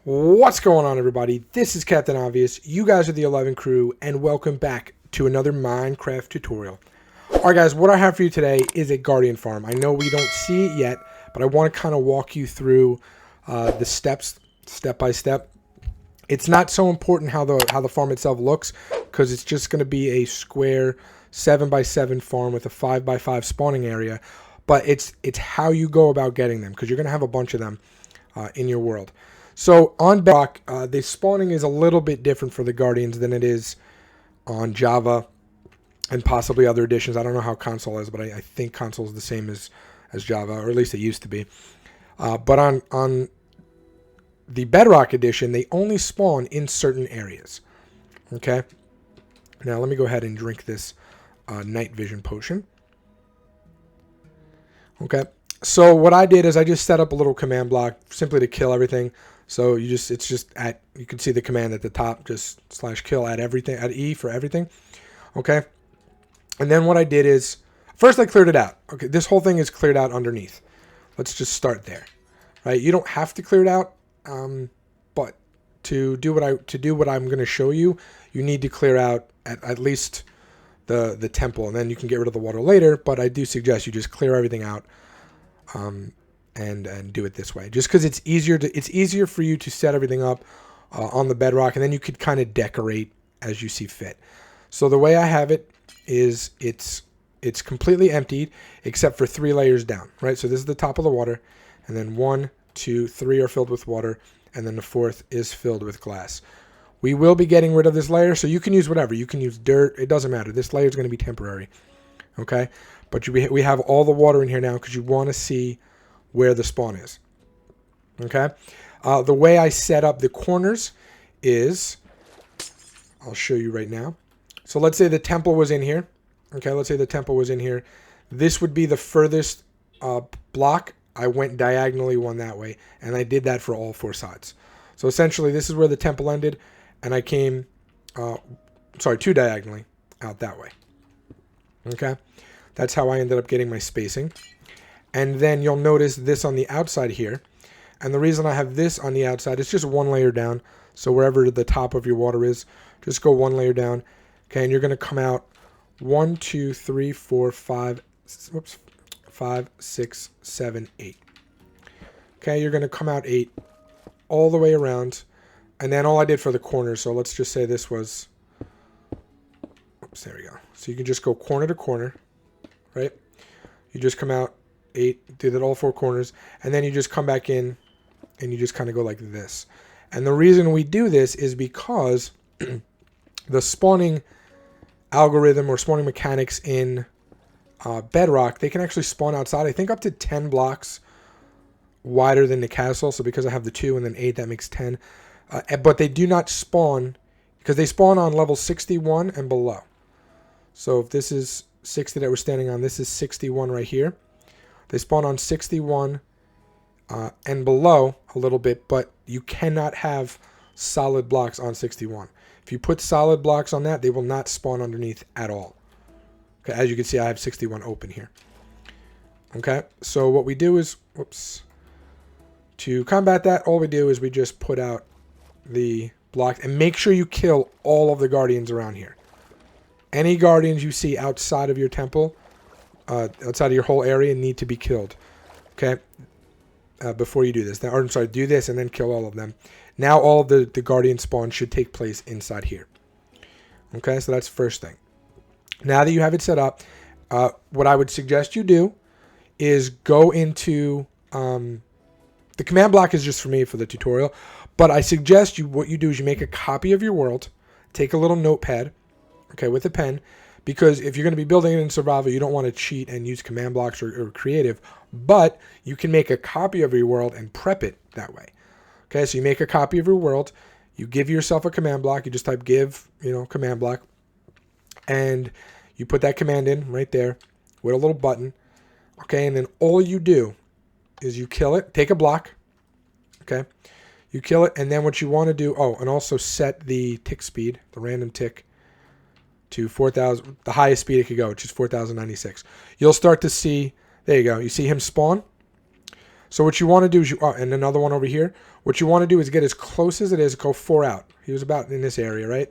What's going on, everybody? This is Captain Obvious. You guys are the 11 crew, and welcome back to another Minecraft tutorial. Alright guys, what I have for you today is a guardian farm. I know we don't see it yet, but I want to kind of walk you through the steps, step by step. It's not so important how the farm itself looks, because it's just going to be a square 7x7 farm with a 5x5 spawning area, but it's how you go about getting them, because you're going to have a bunch of them in your world. So on Bedrock, the spawning is a little bit different for the Guardians than it is on Java and possibly other editions. I don't know how console is, but I think console is the same as Java, or at least it used to be. But on the Bedrock edition, they only spawn in certain areas. Okay? Now let me go ahead and drink this night vision potion. Okay? So what I did is I just set up a little command block simply to kill everything. So you can see the command at the top, just /kill at everything, at E for everything. Okay. And then what I did is, first I cleared it out. Okay. This whole thing is cleared out underneath. Let's just start there, right? You don't have to clear it out. But to do what I'm going to show you, you need to clear out at least the temple, and then you can get rid of the water later. But I do suggest you just clear everything out. And do it this way, just because it's easier for you to set everything up on the bedrock, and then you could kind of decorate as you see fit. So the way I have it is it's completely emptied except for 3 layers down, right? So this is the top of the water, and then 1, 2, 3 are filled with water, and then the 4th is filled with glass. We will be getting rid of this layer, so you can use whatever. You can use dirt, it doesn't matter. This layer is going to be temporary, okay? But we have all the water in here now because you want to see where the spawn is. Okay? The way I set up the corners is, I'll show you right now. So let's say the temple was in here. Okay, let's say the temple was in here. This would be the furthest block. I went diagonally one that way, and I did that for all 4 sides. So essentially, this is where the temple ended, and I came, 2 diagonally out that way. Okay? That's how I ended up getting my spacing. And then you'll notice this on the outside here. And the reason I have this on the outside is just 1 layer down. So wherever the top of your water is, just go 1 layer down. Okay, and you're going to come out 1, 2, 3, 4, 5, 6, 7, 8. Okay, you're going to come out 8 all the way around. And then all I did for the corners, so let's just say this was, there we go. So you can just go corner to corner, right? You just come out 8, do that all 4 corners, and then you just come back in and you just kind of go like this. And the reason we do this is because the spawning algorithm or spawning mechanics in Bedrock, they can actually spawn outside, I think up to 10 blocks wider than the castle. So because I have the 2 and then 8, that makes 10. But they do not spawn, because they spawn on level 61 and below. So if this is 60 that we're standing on, this is 61 right here. They spawn on 61 and below a little bit, but you cannot have solid blocks on 61. If you put solid blocks on that, they will not spawn underneath at all. Okay, as you can see, I have 61 open here. Okay, so what we do is, to combat that, all we do is we just put out the blocks, and make sure you kill all of the guardians around here. Any guardians you see outside of your temple, outside of your whole area, need to be killed. Okay? Before you do this. Or, I'm sorry, do this and then kill all of them. Now all of the guardian spawn should take place inside here. Okay? So that's the first thing. Now that you have it set up, what I would suggest you do is go into... the command block is just for me for the tutorial. But I suggest what you do is you make a copy of your world. Take a little notepad. Okay, with a pen, because if you're going to be building it in survival, you don't want to cheat and use command blocks or creative, but you can make a copy of your world and prep it that way. Okay, so you make a copy of your world, you give yourself a command block, you just type give, command block, and you put that command in right there with a little button. Okay, and then all you do is you kill it, take a block, okay, you kill it, and then what you want to do, and also set the tick speed, the random tick, to 4,000, the highest speed it could go, which is 4,096. You'll start to see, there you go, you see him spawn. So what you want to do is and another one over here. What you want to do is get as close as it is. Go 4 out. He was about in this area, right?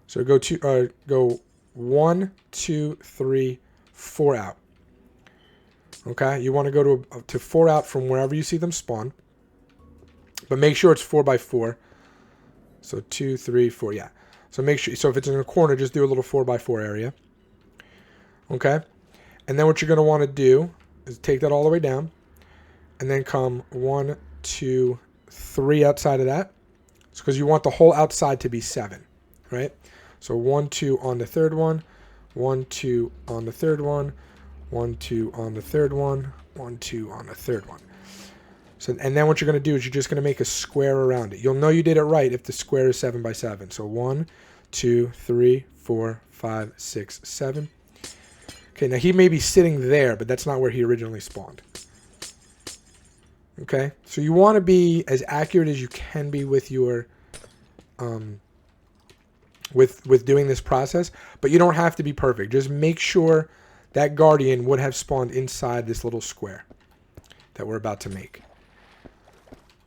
So go 1, 2, 3, 4 out. Okay, you want to go to 4 out from wherever you see them spawn, but make sure it's 4 by 4. So 2, 3, 4, yeah. So make sure. So if it's in a corner, just do a little 4 by 4 area. Okay, and then what you're going to want to do is take that all the way down, and then come 1, 2, 3 outside of that. It's because you want the whole outside to be 7, right? So 1, 2 on the third one, 1, 2 on the third one, 1, 2 on the third one, 1, 2 on the third one. So, and then what you're going to do is you're just going to make a square around it. You'll know you did it right if the square is 7 by 7. So 1, 2, 3, 4, 5, 6, 7. Okay, now he may be sitting there, but that's not where he originally spawned. Okay, so you want to be as accurate as you can be with your with doing this process, but you don't have to be perfect. Just make sure that guardian would have spawned inside this little square that we're about to make.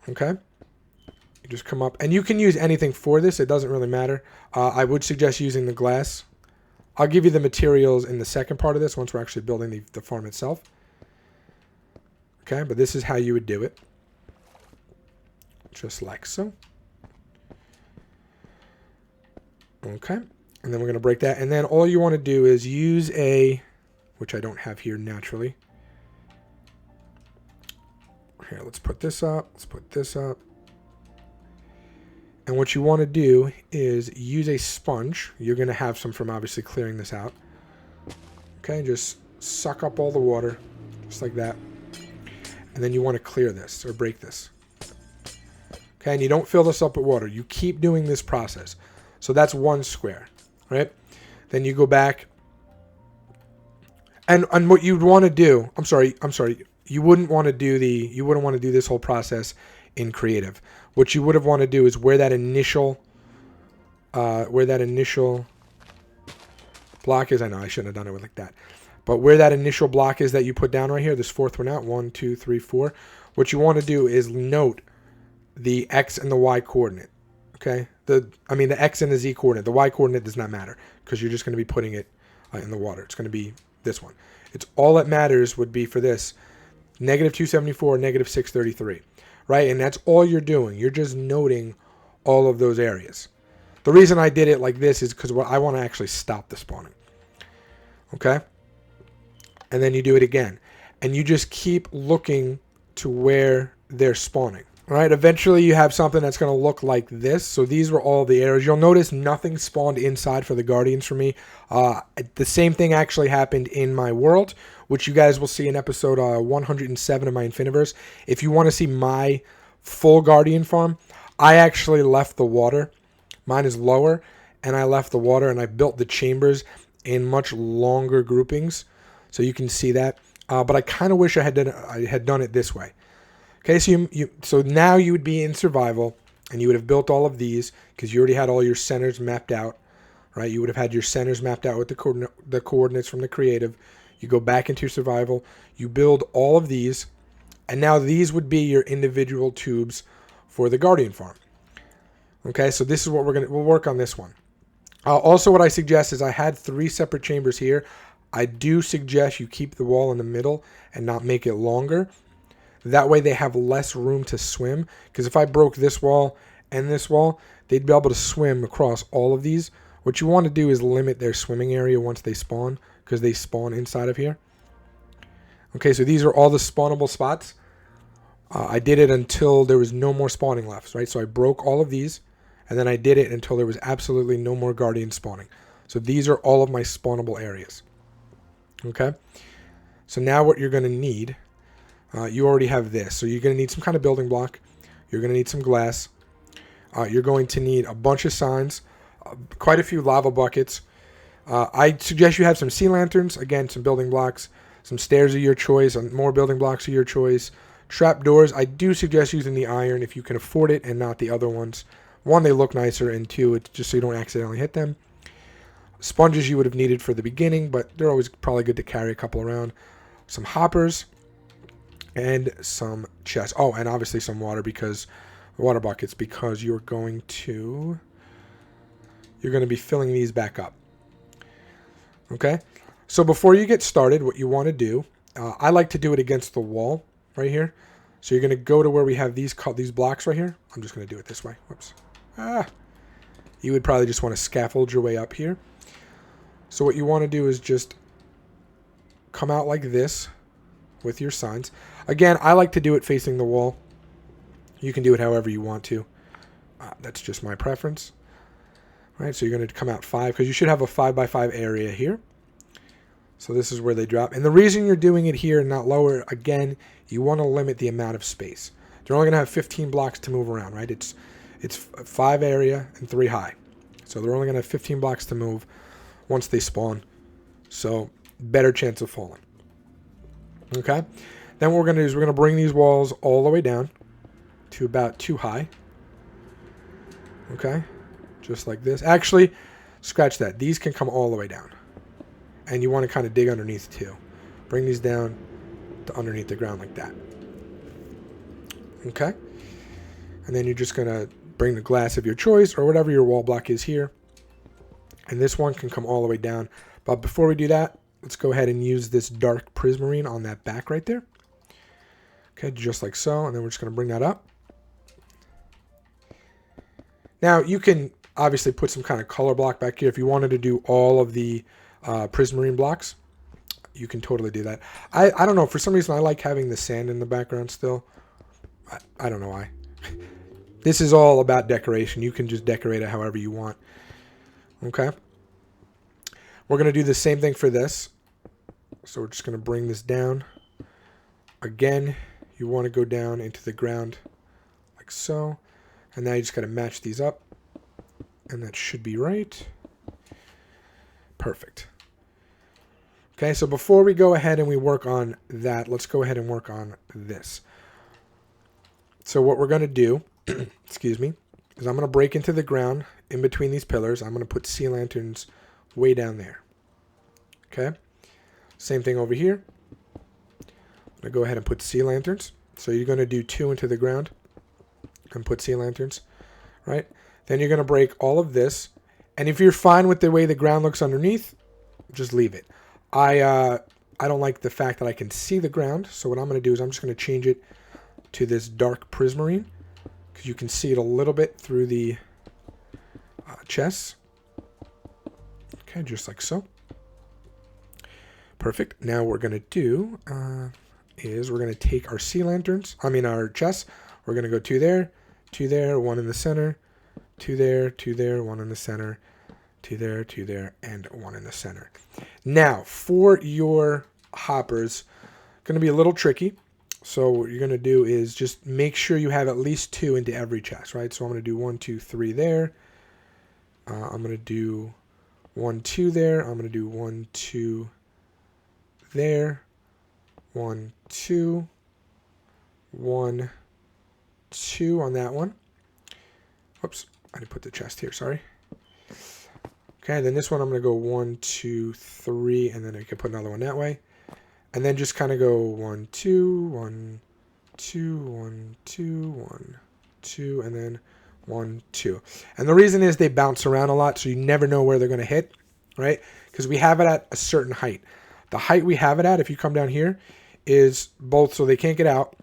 Okay, you just come up, and you can use anything for this. It doesn't really matter. I would suggest using the glass. I'll give you the materials in the second part of this once we're actually building the farm itself. Okay, but this is how you would do it. Just like so. Okay, and then we're going to break that. And then all you want to do is use which I don't have here naturally. Here, let's put this up. Let's put this up. And what you want to do is use a sponge. You're going to have some from obviously clearing this out. Okay, just suck up all the water, just like that. And then you want to clear this or break this. Okay, and you don't fill this up with water. You keep doing this process. So that's one square, right? Then you go back. And what you'd want to do, I'm sorry, you wouldn't want to do this whole process in creative. What you would have wanted to do is where that initial block is. I know I shouldn't have done it like that. But where that initial block is that you put down right here, this fourth one out, 1, 2, 3, 4. What you want to do is note the X and the Y coordinate. Okay, the X and the Z coordinate. The Y coordinate does not matter because you're just going to be putting it in the water. It's going to be this one. It's all that matters would be for this -274, -633, right? And that's all you're doing. You're just noting all of those areas. The reason I did it like this is because I want to actually stop the spawning. Okay. And then you do it again, and you just keep looking to where they're spawning. All right, eventually you have something that's going to look like this. So these were all the areas. You'll notice nothing spawned inside for the guardians for me. The same thing actually happened in my world, which you guys will see in episode 107 of my Infiniverse. If you want to see my full guardian farm, I actually left the water. Mine is lower, and I left the water, and I built the chambers in much longer groupings. So you can see that, but I kind of wish I had done it this way. Okay, so now you would be in survival, and you would have built all of these because you already had all your centers mapped out, right? You would have had your centers mapped out with the coordinates from the creative. You go back into your survival, you build all of these, and now these would be your individual tubes for the guardian farm. Okay, so this is what we'll work on this one. Also, what I suggest is I had 3 separate chambers here. I do suggest you keep the wall in the middle and not make it longer. That way they have less room to swim. Because if I broke this wall and this wall, they'd be able to swim across all of these. What you want to do is limit their swimming area once they spawn, because they spawn inside of here. Okay, so these are all the spawnable spots. I did it until there was no more spawning left, right? So I broke all of these, and then I did it until there was absolutely no more guardians spawning. So these are all of my spawnable areas. Okay, so now what you're going to need, you already have this. So you're going to need some kind of building block. You're going to need some glass. You're going to need a bunch of signs, quite a few lava buckets. I suggest you have some sea lanterns, again, some building blocks, some stairs of your choice, more building blocks of your choice. Trap doors, I do suggest using the iron if you can afford it and not the other ones. 1, they look nicer, and 2, it's just so you don't accidentally hit them. Sponges you would have needed for the beginning, but they're always probably good to carry a couple around. Some hoppers. and some chests. Oh, and obviously some water, because water buckets, because you're going to be filling these back up. Okay, so before you get started, what you want to do, I like to do it against the wall right here. So you're going to go to where we have these blocks right here. I'm just going to do it this way. Whoops. You would probably just want to scaffold your way up here. So what you want to do is just come out like this with your signs. Again, I like to do it facing the wall. You can do it however you want to. That's just my preference. All right, so you're going to come out 5, because you should have a 5x5 area here. So this is where they drop. And the reason you're doing it here and not lower, again, you want to limit the amount of space. They're only going to have 15 blocks to move around, right? It's 5 area and 3 high. So they're only going to have 15 blocks to move once they spawn. So better chance of falling. Okay? Then what we're going to do is we're going to bring these walls all the way down to about 2 high. Okay? Just like this. Actually, scratch that. These can come all the way down. And you want to kind of dig underneath too. Bring these down to underneath the ground like that. Okay? And then you're just going to bring the glass of your choice or whatever your wall block is here. And this one can come all the way down. But before we do that, let's go ahead and use this dark Prismarine on that back right there. Okay, just like so. And then we're just going to bring that up. Now, you can obviously put some kind of color block back here. If you wanted to do all of the Prismarine blocks, you can totally do that. I don't know. For some reason, I like having the sand in the background still. I don't know why. This is all about decoration. You can just decorate it however you want. Okay. We're going to do the same thing for this. So we're just going to bring this down. Again, you want to go down into the ground like so. And now you just got to match these up. And that should be right. Perfect. Okay, so before we go ahead and we work on that, let's go ahead and work on this. So what we're going to do, excuse me, is I'm going to break into the ground in between these pillars. I'm going to put sea lanterns way down there. Okay, same thing over here. I'm going to go ahead and put sea lanterns. So you're going to do 2 into the ground and put sea lanterns, right? Then you're going to break all of this. And if you're fine with the way the ground looks underneath, just leave it. I don't like the fact that I can see the ground. So what I'm going to do is I'm just going to change it to this dark Prismarine, because you can see it a little bit through the chests. Okay, just like so. Perfect. Now what we're going to do is we're going to take our sea lanterns, our chests. We're going to go 2 there, 1 in the center, 2 there, 1 in the center, 2 there, and 1 in the center. Now, for your hoppers, going to be a little tricky. So what you're going to do is just make sure you have at least 2 into every chest, right? So I'm going to do 1, 2, 3 there. I'm going to do 1, 2 there. I'm going to do 1, 2 there. 1, 2. 1, 2 on that one. Whoops, I didn't put the chest here, sorry. Okay, then this one I'm going to go 1, 2, 3, and then I can put another one that way. And then just kind of go 1, 2, 1, 2, 1, 2, 1, 2, and then 1, 2. And the reason is they bounce around a lot, so you never know where they're going to hit, right? Because we have it at a certain height. The height we have it at, if you come down here, is both so they can't get out,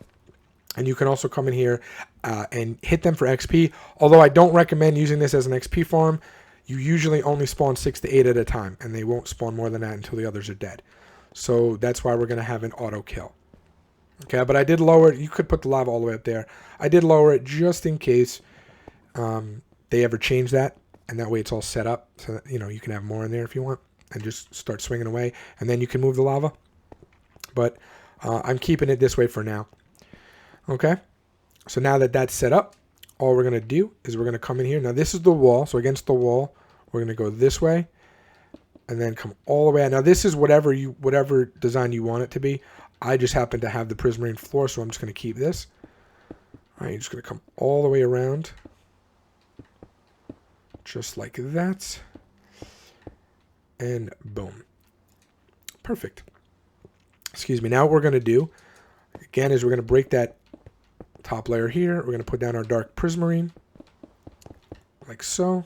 and you can also come in here and hit them for XP. Although I don't recommend using this as an XP farm. You usually only spawn 6 to 8 at a time, and they won't spawn more than that until the others are dead. So that's why we're going to have an auto kill. Okay, but I did lower it. You could put the lava all the way up there. I did lower it just in case they ever change that, and that way it's all set up so that, you can have more in there if you want, and just start swinging away, and then you can move the lava. But I'm keeping it this way for now. Okay, so now that that's set up, all we're going to do is we're going to come in here. Now this is the wall, so against the wall, we're going to go this way, and then come all the way out. Now this is whatever design you want it to be. I just happen to have the Prismarine floor, so I'm just going to keep this. All right, you're just going to come all the way around, just like that, and boom. Perfect. Excuse me. Now what we're going to do, again is we're going to break that top layer here. We're going to put down our dark prismarine, like so.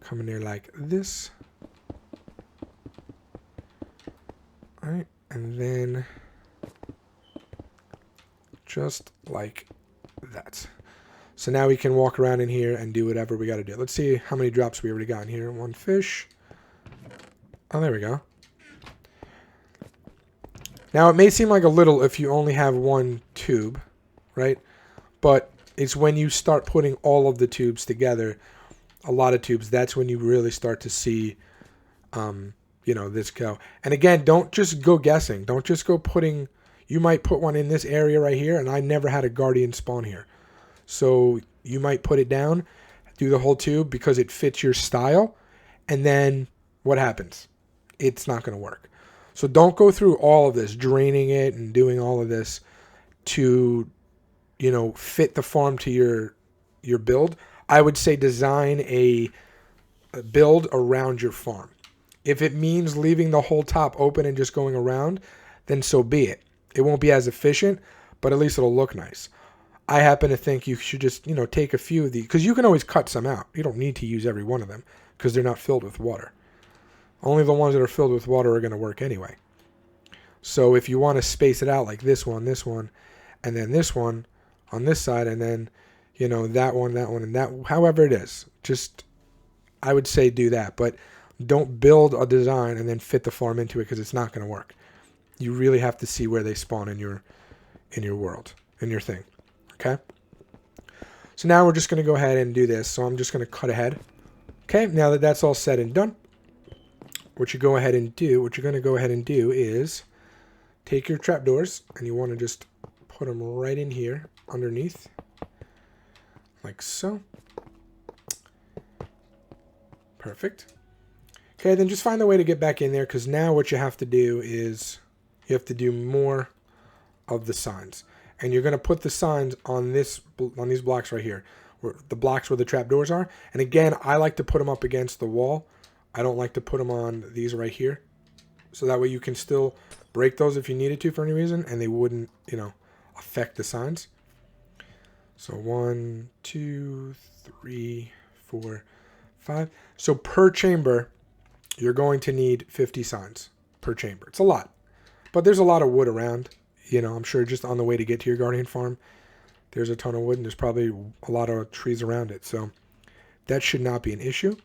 Come in there like this. All right, and then just like that. So now we can walk around in here and do whatever we got to do. Let's see how many drops we already got in here. One fish. Oh, there we go. Now, it may seem like a little if you only have one tube, right? But it's when you start putting all of the tubes together, a lot of tubes, that's when you really start to see, you know, this go. And again, don't just go guessing. Don't just go putting, you might put one in this area right here, and I never had a guardian spawn here. So you might put it down, do the whole tube because it fits your style, and then what happens? It's not going to work. So don't go through all of this, draining it and doing all of this to, you know, fit the farm to your build. I would say design a build around your farm. If it means leaving the whole top open and just going around, then so be it. It won't be as efficient, but at least it'll look nice. I happen to think you should just, you know, take a few of these, because you can always cut some out. You don't need to use every one of them because they're not filled with water. Only the ones that are filled with water are going to work anyway. So if you want to space it out like this one, and then this one on this side, and then, you know, that one, and that, however it is, just, I would say do that. But don't build a design and then fit the farm into it because it's not going to work. You really have to see where they spawn in your world, in your thing. Okay? So now we're just going to go ahead and do this. So I'm just going to cut ahead. Okay, now that that's all said and done, what you're going to go ahead and do is take your trapdoors and you want to just put them right in here underneath, like so. Perfect. Okay, then just find a way to get back in there, because now what you have to do is you have to do more of the signs. And you're going to put the signs on these blocks right here, where the blocks where the trapdoors are. And again, I like to put them up against the wall. I don't like to put them on these right here. So that way you can still break those if you needed to for any reason, and they wouldn't, you know, affect the signs. So 1, 2, 3, 4, 5. So per chamber, you're going to need 50 signs per chamber. It's a lot, but there's a lot of wood around. You know, I'm sure just on the way to get to your guardian farm, there's a ton of wood, and there's probably a lot of trees around it. So that should not be an issue.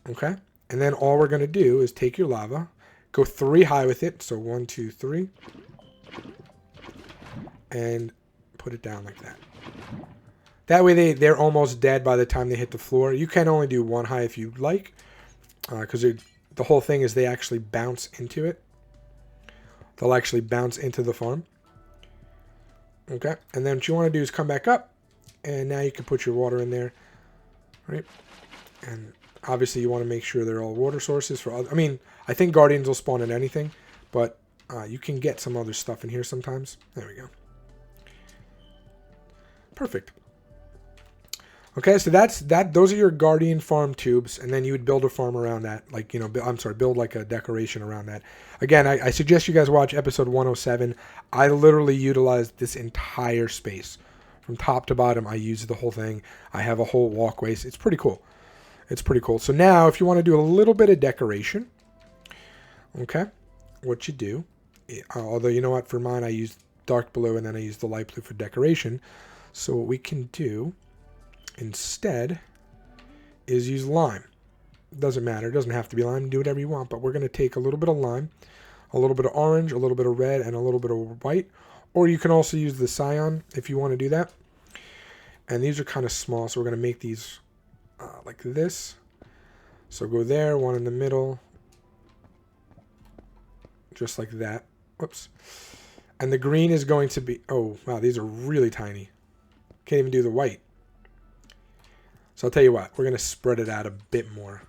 Okay. And then all we're going to do is take your lava, go 3 high with it. So 1, 2, 3. And put it down like that. That way they're almost dead by the time they hit the floor. You can only do 1 high if you'd like, because the whole thing is they actually bounce into it. They'll actually bounce into the farm. Okay, and then what you want to do is come back up, and now you can put your water in there, right? And obviously you want to make sure they're all water sources for other. I mean, I think guardians will spawn in anything, but you can get some other stuff in here sometimes. There we go. Perfect. Okay, so those are your guardian farm tubes, and then you would build a farm around that, like, you know, build like a decoration around that. Again, I suggest you guys watch episode 107. I literally utilized this entire space from top to bottom. I used the whole thing. I have a whole walkway. It's pretty cool. It's pretty cool. So now, if you want to do a little bit of decoration, okay, what you do, although you know what, for mine I used dark blue and then I used the light blue for decoration. So what we can do instead is use lime. It doesn't matter. It doesn't have to be lime. Do whatever you want. But we're going to take a little bit of lime, a little bit of orange, a little bit of red, and a little bit of white. Or you can also use the cyan if you want to do that. And these are kind of small, so we're going to make these like this. So go there, one in the middle, just like that. Whoops. And the green is going to be, oh, wow, these are really tiny. Can't even do the white. So I'll tell you what, we're going to spread it out a bit more.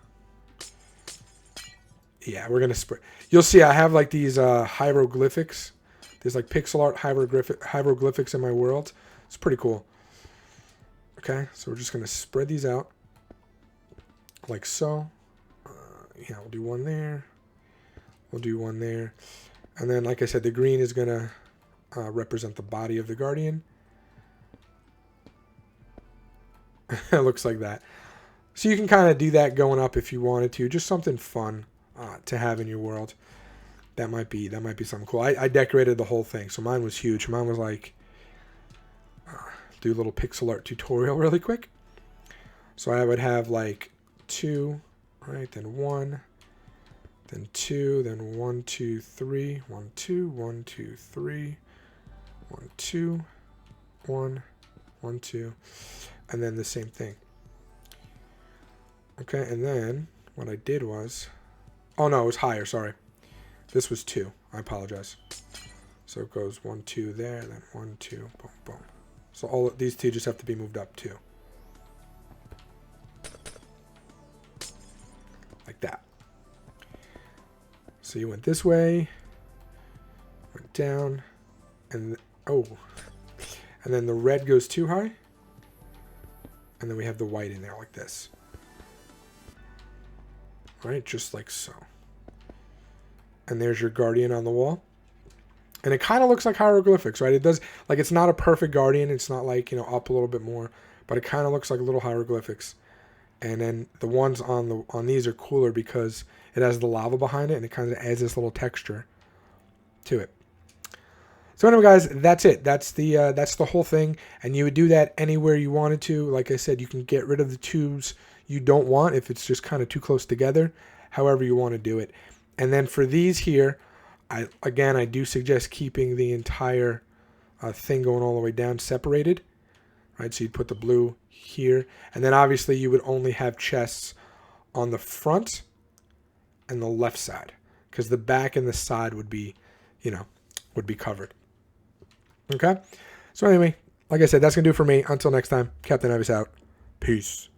Yeah, we're going to spread. You'll see I have like these hieroglyphics. There's like pixel art hieroglyphics in my world. It's pretty cool. Okay, so we're just going to spread these out like so. Yeah, we'll do one there. We'll do one there. And then, like I said, the green is going to represent the body of the guardian. It looks like that. So you can kind of do that going up if you wanted to. Just something fun to have in your world. That might be something cool. I decorated the whole thing, so mine was huge. Mine was like, do a little pixel art tutorial really quick. So I would have like 2, right? Then 1, then 2, then 1, 2, 3, 1, 2, 1, 2, 3, 1, 2, 1, 1, 2, and then the same thing. Okay, and then what I did was, oh no, it was higher, sorry. This was 2, I apologize. So it goes 1, 2 there, then 1, 2, boom, boom. So all of these 2 just have to be moved up 2. Like that. So you went this way, went down, and oh, and then the red goes too high, and then we have the white in there like this. Right, just like so. And there's your guardian on the wall. And it kind of looks like hieroglyphics, right? It does, like, it's not a perfect guardian. It's not like, you know, up a little bit more, but it kind of looks like little hieroglyphics. And then the ones on these are cooler because it has the lava behind it, and it kind of adds this little texture to it. So anyway, guys, that's it. That's the whole thing, and you would do that anywhere you wanted to. Like I said, you can get rid of the tubes you don't want if it's just kind of too close together, however you want to do it. And then for these here, I do suggest keeping the entire thing going all the way down separated, right? So you'd put the blue here, and then obviously you would only have chests on the front and the left side, because the back and the side would be, you know, would be covered. Okay? So anyway, like I said, that's going to do it for me. Until next time, Captain Ivis out. Peace.